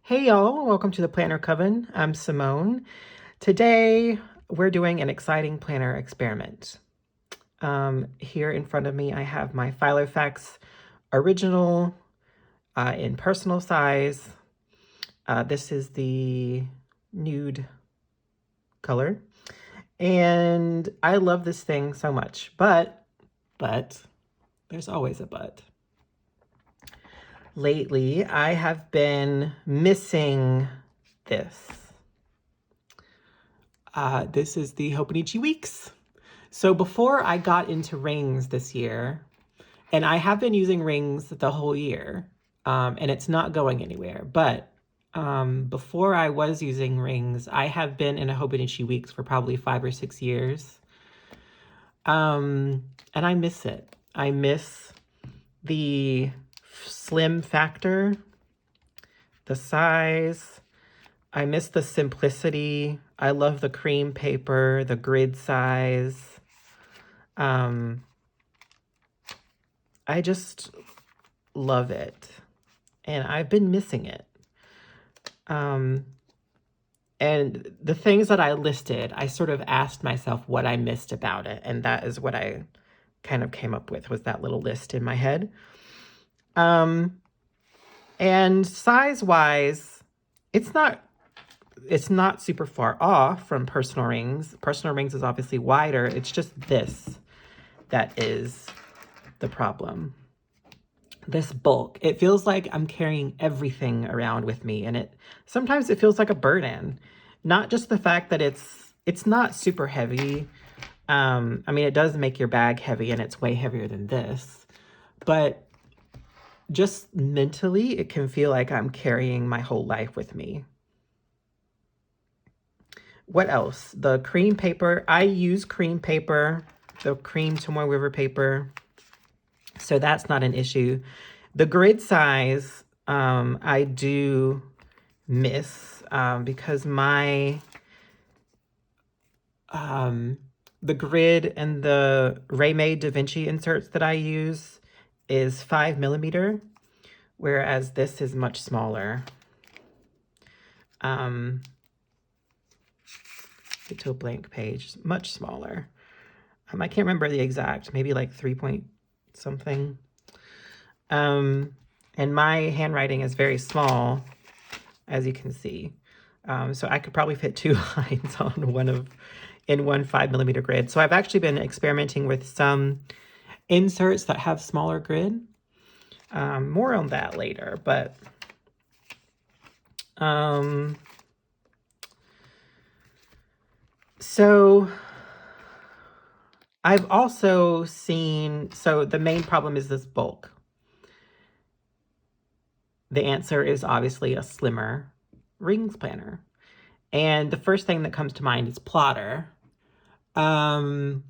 Hey y'all, welcome to the Planner Coven. I'm Simone. Today we're doing an exciting planner experiment. Here in front of me I have my Filofax original in personal size. This is the nude color. And I love this thing so much, but, there's always a but. Lately, I have been missing this. This is the Hobonichi Weeks. So before I got into rings this year, and I have been using rings the whole year, and it's not going anywhere, but before I was using rings, I have been in a Hobonichi Weeks for probably 5 or 6 years. And I miss it. I miss the slim factor, the size. I miss the simplicity. I love the cream paper, the grid size. I just love it. And I've been missing it. And the things that I listed, I sort of asked myself what I missed about it. And that is what I kind of came up with, was that little list in my head. And size-wise, it's not super far off from personal rings. Personal rings is obviously wider. It's just this that is the problem. This bulk. It feels like I'm carrying everything around with me, and sometimes it feels like a burden. Not just the fact that it's not super heavy. I mean, it does make your bag heavy, and it's way heavier than this. But just mentally, it can feel like I'm carrying my whole life with me. What else? The cream paper. I use cream paper, the cream Tomoe River paper. So that's not an issue. The grid size, I do miss because the grid and the Raymade Da Vinci inserts that I use is 5mm, whereas this is much smaller. Get to a blank page, much smaller. I can't remember the exact, maybe like 3 point something. And my handwriting is very small, as you can see. So I could probably fit 2 lines on in one 5mm grid. So I've actually been experimenting with some inserts that have smaller grid. More on that later, but so I've also seen, so the main problem is this bulk. The answer is obviously a slimmer rings planner. And the first thing that comes to mind is plotter. But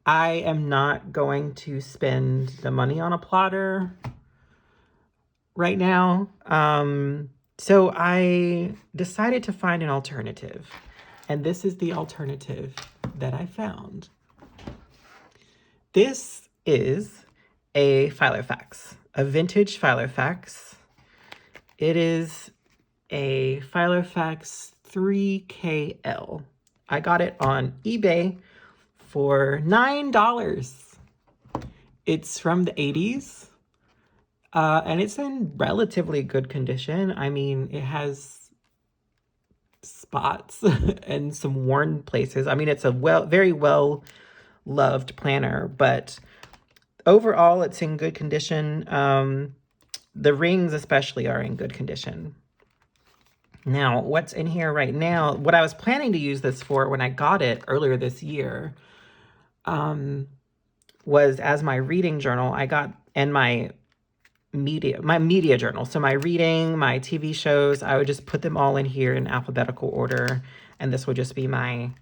I am not going to spend the money on a plotter right now. So I decided to find an alternative. And this is the alternative that I found. This is a Filofax, a vintage Filofax. It is a Filofax 3KL. I got it on eBay for $9. It's from the 80s, and it's in relatively good condition. I mean, it has spots and some worn places. I mean, it's a very well loved planner, but overall it's in good condition. The rings especially are in good condition. Now, what's in here right now, what I was planning to use this for when I got it earlier this year, was as my reading journal. And my media journal. So my reading, my TV shows, I would just put them all in here in alphabetical order. And this would just be my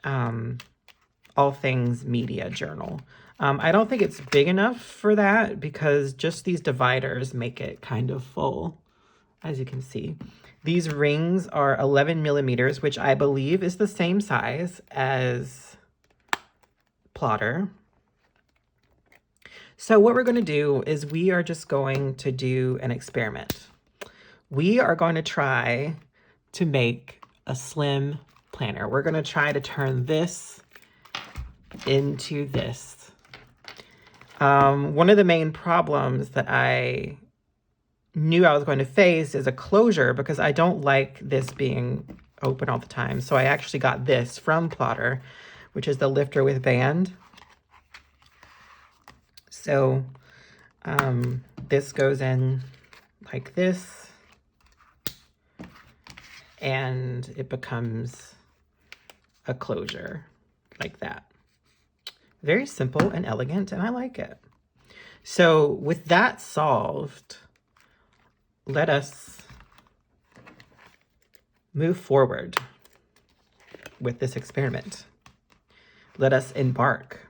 all things media journal. I don't think it's big enough for that because just these dividers make it kind of full, as you can see. These rings are 11mm, which I believe is the same size as plotter. So what we're going to do is we are just going to do an experiment. We are going to try to make a slim planner. We're going to try to turn this into this. One of the main problems that I knew I was going to face is a closure, because I don't like this being open all the time. So I actually got this from Plotter, which is the lifter with band. So this goes in like this, and it becomes a closure like that. Very simple and elegant, and I like it. So with that solved, let us move forward with this experiment. Let us embark.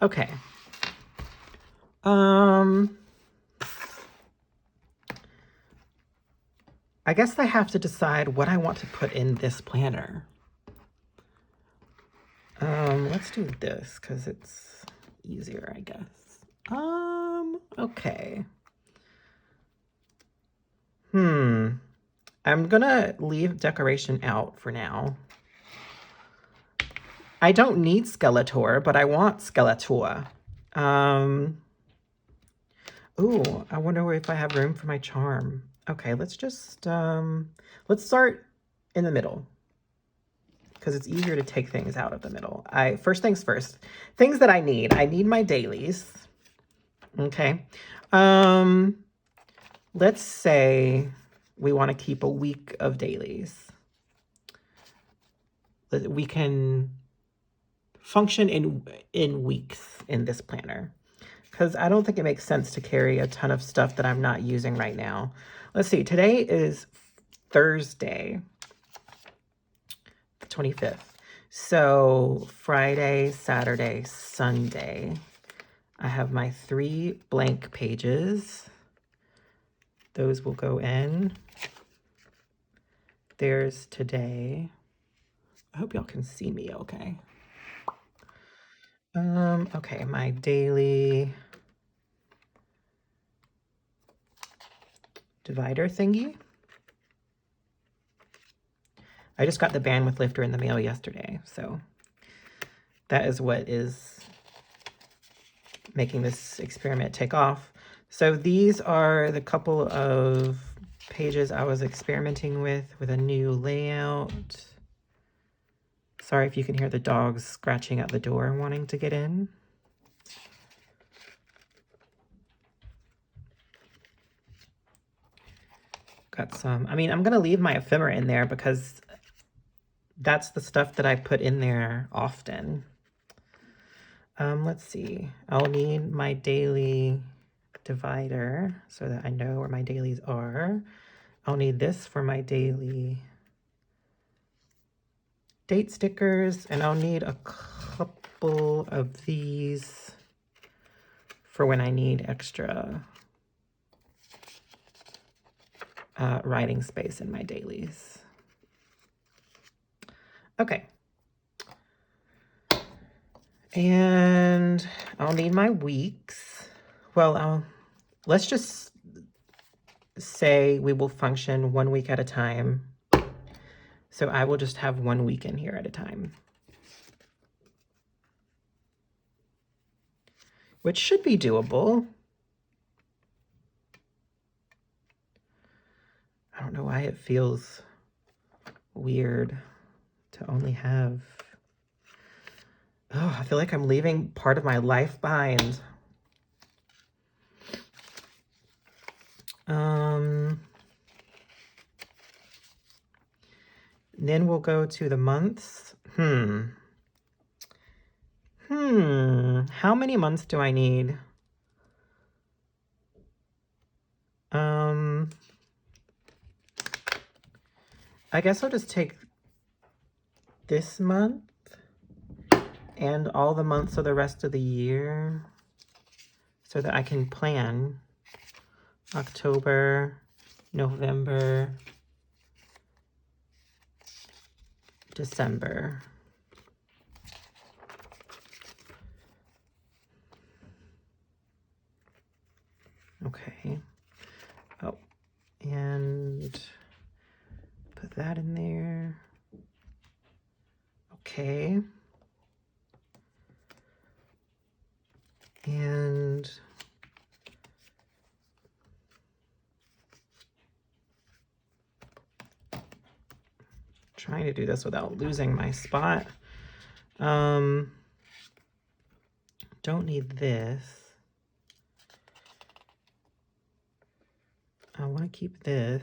Okay. I guess I have to decide what I want to put in this planner. Let's do this because it's easier, I guess. Okay. I'm gonna leave decoration out for now. I don't need Skeletor, but I want Skeletor. Ooh, I wonder if I have room for my charm. Okay, let's just, let's start in the middle, because it's easier to take things out of the middle. First things first, things that I need my dailies. Okay. Let's say we want to keep a week of dailies. We can function in weeks in this planner, because I don't think it makes sense to carry a ton of stuff that I'm not using right now. Let's see, today is Thursday, the 25th. So Friday, Saturday, Sunday, I have my 3 blank pages. Those will go in. There's today. I hope y'all can see me okay. Okay, my daily divider thingy. I just got the bandwidth lifter in the mail yesterday, so that is what is making this experiment take off. So these are the couple of pages I was experimenting with a new layout. Sorry if you can hear the dogs scratching at the door wanting to get in. Got some, I mean, I'm gonna leave my ephemera in there because that's the stuff that I put in there often. Let's see, I'll need my daily divider so that I know where my dailies are. I'll need this for my daily date stickers, and I'll need a couple of these for when I need extra writing space in my dailies. Okay. And I'll need my weeks. Well, let's just say we will function 1 week at a time. So I will just have 1 week in here at a time, which should be doable. I don't know why it feels weird to only have, I feel like I'm leaving part of my life behind. Then we'll go to the months. How many months do I need? I guess I'll just take this month and all the months of the rest of the year so that I can plan October, November, December. that in there. Okay. And trying to do this without losing my spot. Don't need this. I want to keep this.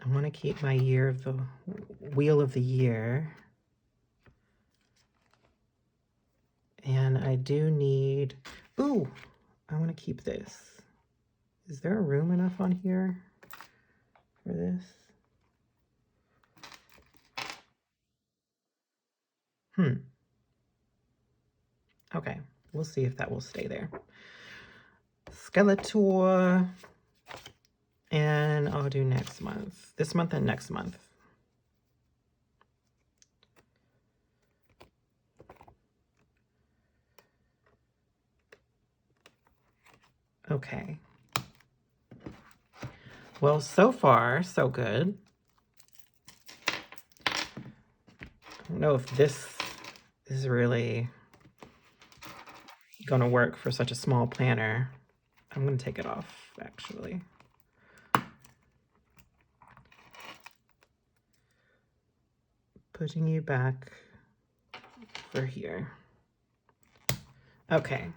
I want to keep my year of the wheel of the year. And I do need, ooh, I want to keep this. Is there room enough on here for this? Okay, we'll see if that will stay there. Skeletor. And I'll do next month. This month and next month. Okay. Well, so far, so good. I don't know if this is really gonna work for such a small planner. I'm gonna take it off, actually. Putting you back for here. Okay,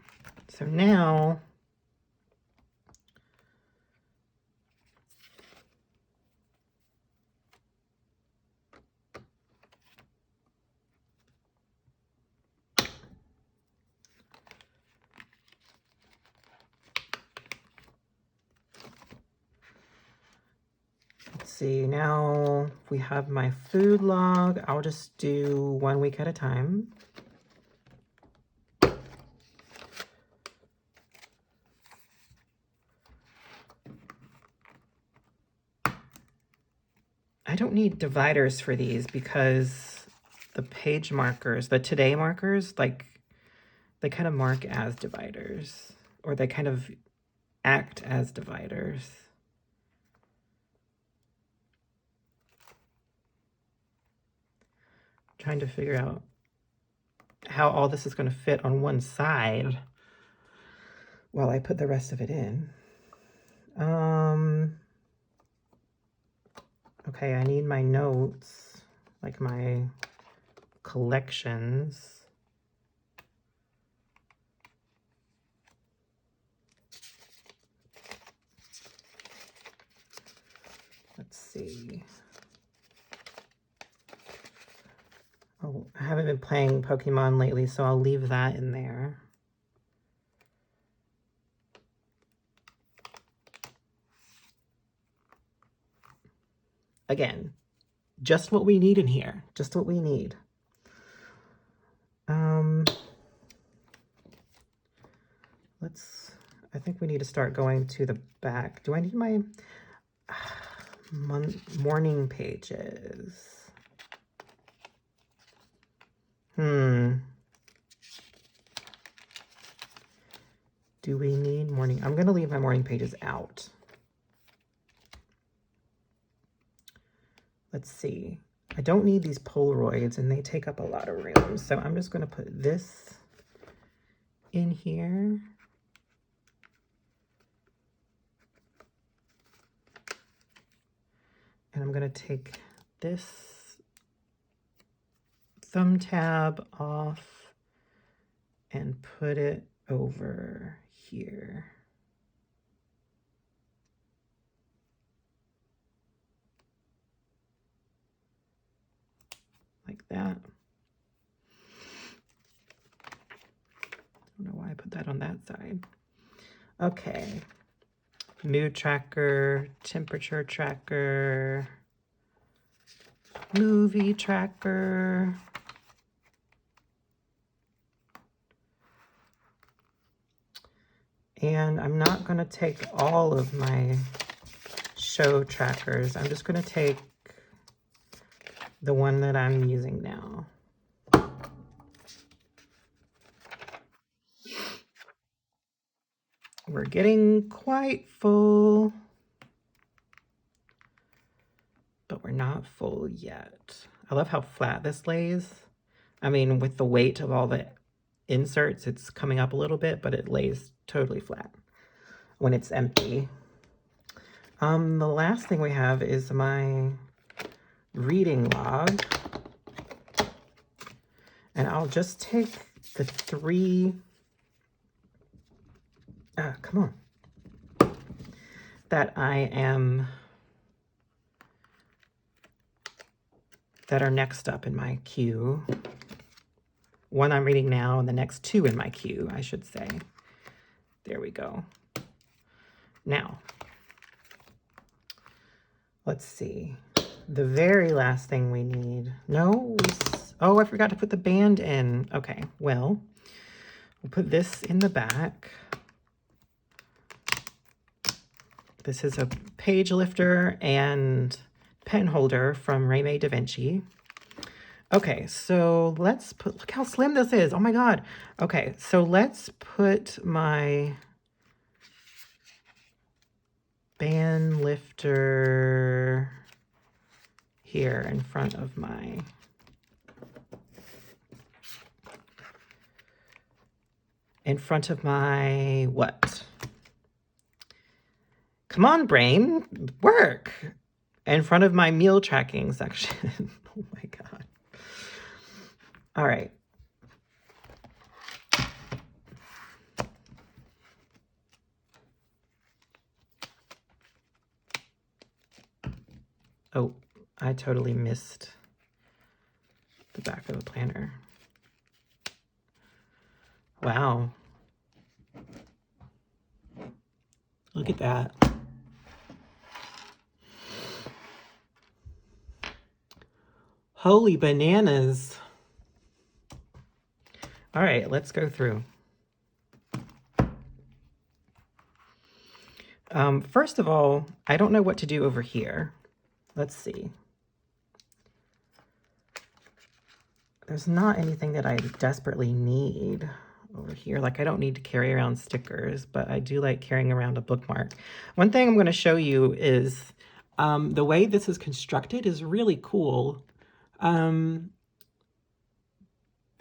so now let's see, now we have my food log. I'll just do 1 week at a time. I don't need dividers for these because the page markers, the today markers, like they kind of mark as dividers, or they kind of act as dividers. Trying to figure out how all this is going to fit on one side while I put the rest of it in. Okay, I need my notes, like my collections. Let's see. Oh, I haven't been playing Pokemon lately, so I'll leave that in there. Again, just what we need in here. Just what we need. I think we need to start going to the back. Do I need my morning pages? Do we need morning? I'm going to leave my morning pages out. Let's see. I don't need these Polaroids, and they take up a lot of room. So I'm just going to put this in here. And I'm going to take this thumb tab off and put it over here. Like that. I don't know why I put that on that side. Okay. Mood tracker, temperature tracker, movie tracker. And I'm not going to take all of my show trackers. I'm just going to take the one that I'm using now. We're getting quite full, but we're not full yet. I love how flat this lays. I mean, with the weight of all the inserts, it's coming up a little bit, but it lays totally flat when it's empty. The last thing we have is my reading log. And I'll just take the three, come on, that are next up in my queue. One I'm reading now and the next two in my queue, I should say. There we go. Now, let's see. The very last thing we need. No, oh, I forgot to put the band in. Okay, well, we'll put this in the back. This is a page lifter and pen holder from Reme Da Vinci. Okay, so let's put, look how slim this is. Oh my God. Okay, so let's put my band lifter here in front of my what? Come on, brain, work. In front of my meal tracking section. Oh my God. All right. Oh, I totally missed the back of the planner. Wow. Look at that. Holy bananas. All right, let's go through. First of all, I don't know what to do over here. Let's see. There's not anything that I desperately need over here. Like, I don't need to carry around stickers, but I do like carrying around a bookmark. One thing I'm going to show you is the way this is constructed is really cool.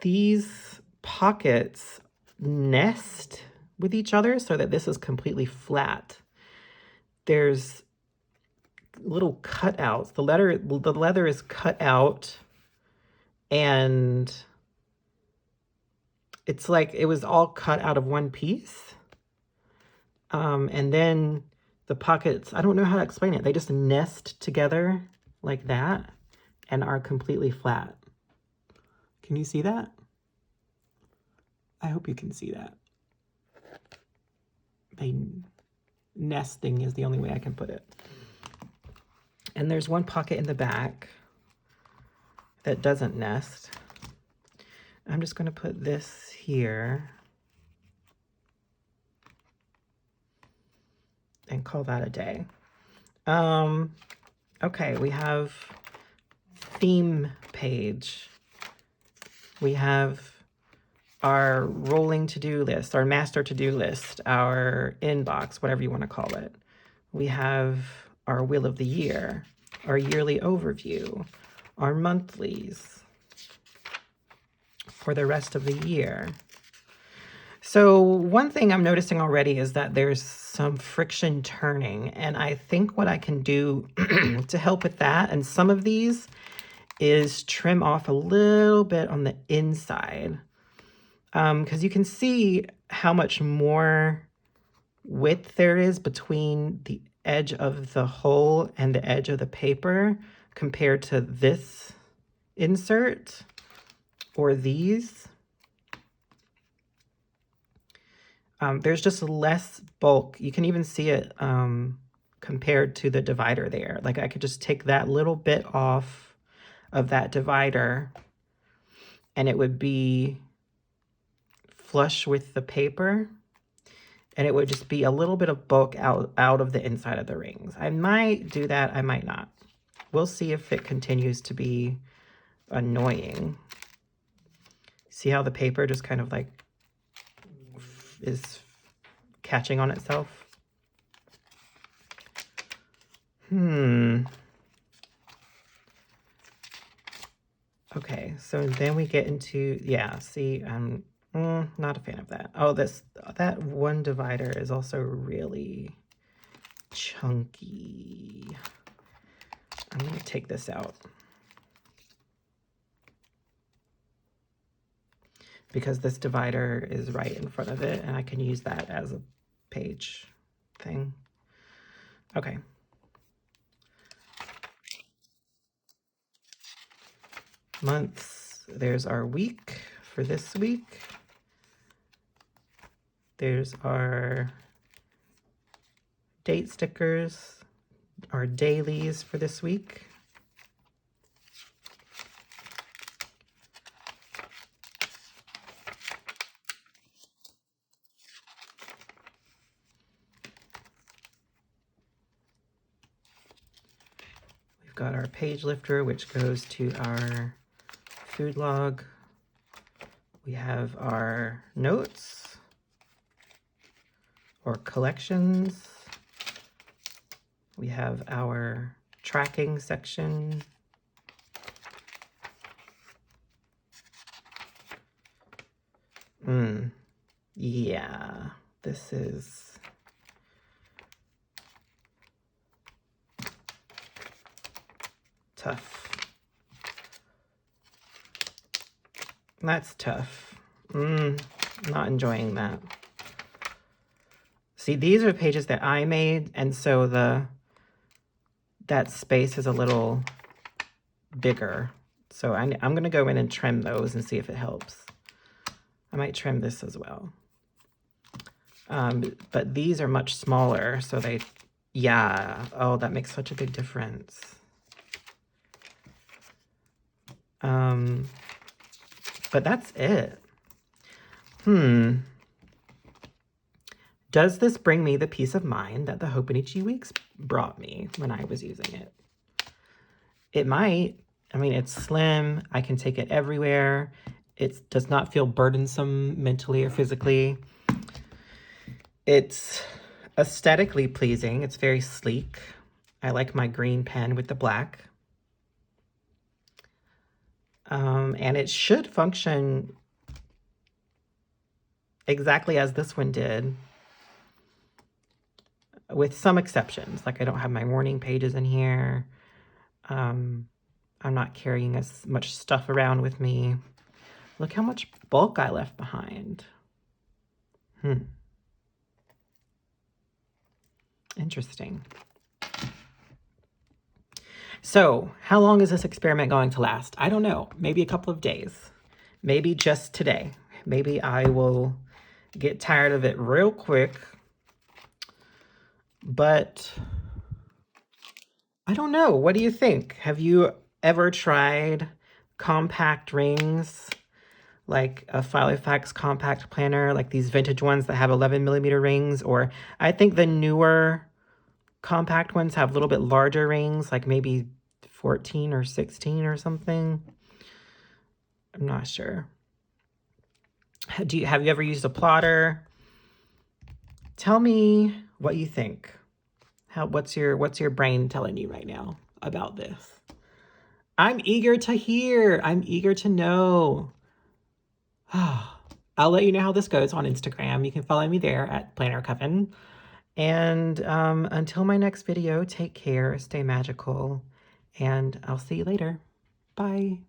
These pockets nest with each other so that this is completely flat. There's little cutouts. The leather is cut out, and it's like it was all cut out of one piece. And then the pockets, I don't know how to explain it. They just nest together like that and are completely flat. Can you see that? I hope you can see that. Nesting is the only way I can put it. And there's one pocket in the back that doesn't nest. I'm just going to put this here and call that a day. Okay, we have theme page. We have our rolling to-do list, our master to-do list, our inbox, whatever you want to call it. We have our wheel of the year, our yearly overview, our monthlies for the rest of the year. So one thing I'm noticing already is that there's some friction turning, and I think what I can do to help with that, and some of these, is trim off a little bit on the inside. Because you can see how much more width there is between the edge of the hole and the edge of the paper compared to this insert or these. There's just less bulk. You can even see it compared to the divider there. Like, I could just take that little bit off of that divider and it would be flush with the paper, and it would just be a little bit of bulk out of the inside of the rings. I might do that, I might not. We'll see if it continues to be annoying. See how the paper just kind of like catching on itself. Okay, so then we get into, yeah, see, I'm not a fan of that. Oh, that one divider is also really chunky. I'm gonna take this out because this divider is right in front of it and I can use that as a page thing. Okay. Months, there's our week for this week. There's our date stickers, our dailies for this week. We've got our page lifter, which goes to our food log. We have our notes or collections. We have our tracking section. Yeah, this is tough. That's tough. Not enjoying that. See, these are pages that I made, and so that space is a little bigger. So I'm going to go in and trim those and see if it helps. I might trim this as well. But these are much smaller, so yeah. Oh, that makes such a big difference. But that's it. Does this bring me the peace of mind that the Hobonichi Weeks brought me when I was using it? It might. I mean, it's slim. I can take it everywhere. It does not feel burdensome mentally or physically. It's aesthetically pleasing. It's very sleek. I like my green pen with the black. And it should function exactly as this one did, with some exceptions. Like I don't have my morning pages in here. I'm not carrying as much stuff around with me. Look how much bulk I left behind. Interesting. So, how long is this experiment going to last? I don't know. Maybe a couple of days. Maybe just today. Maybe I will get tired of it real quick. But I don't know. What do you think? Have you ever tried compact rings? Like a Filofax compact planner, like these vintage ones that have 11mm rings? Or I think the newer compact ones have a little bit larger rings, like maybe 14 or 16 or something. I'm not sure. Have you ever used a plotter? Tell me what you think. What's your brain telling you right now about this? I'm eager to hear. I'm eager to know. I'll let you know how this goes on Instagram. You can follow me there at Planner Coven. And until my next video, take care, stay magical, and I'll see you later. Bye.